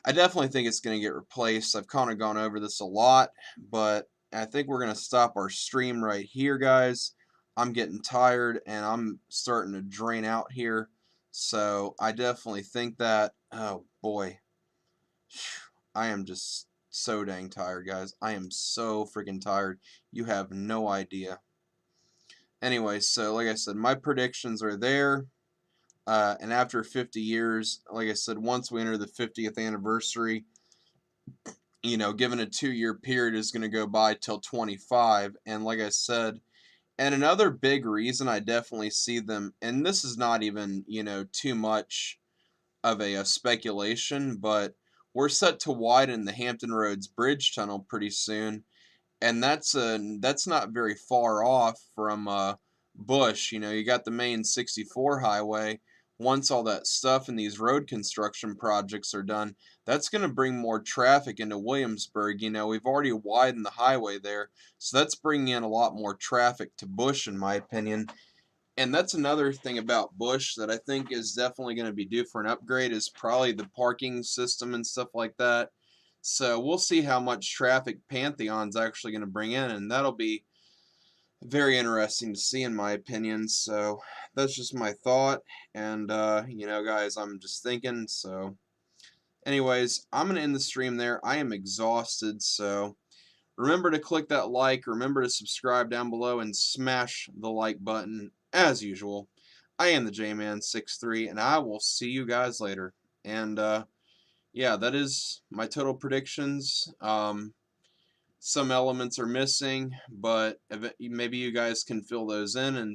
I definitely think it's going to get replaced. I've kind of gone over this a lot, but I think we're going to stop our stream right here, guys. I'm getting tired, and I'm starting to drain out here. So I definitely think that, oh boy, I am just so dang tired, guys. I am so freaking tired. You have no idea. Anyway, so like I said, my predictions are there. And after 50 years, like I said, once we enter the 50th anniversary, you know, given a 2-year period is going to go by till 25. And like I said, and another big reason I definitely see them, and this is not even, you know, too much of a speculation, but we're set to widen the Hampton Roads Bridge Tunnel pretty soon, and that's not very far off from Busch. You know, you got the main 64 highway. Once all that stuff and these road construction projects are done, that's going to bring more traffic into Williamsburg. You know, we've already widened the highway there, so that's bringing in a lot more traffic to Busch, in my opinion. And that's another thing about Busch that I think is definitely going to be due for an upgrade, is probably the parking system and stuff like that. So we'll see how much traffic Pantheon's actually going to bring in, and that'll be very interesting to see, in my opinion. So that's just my thought, and you know, guys, I'm just thinking. So anyways, I'm going to end the stream there. I am exhausted, so remember to click that like, remember to subscribe down below, and smash the like button as usual. I am the J-Man63, and I will see you guys later. And yeah, that is my total predictions. Some elements are missing, but maybe you guys can fill those in and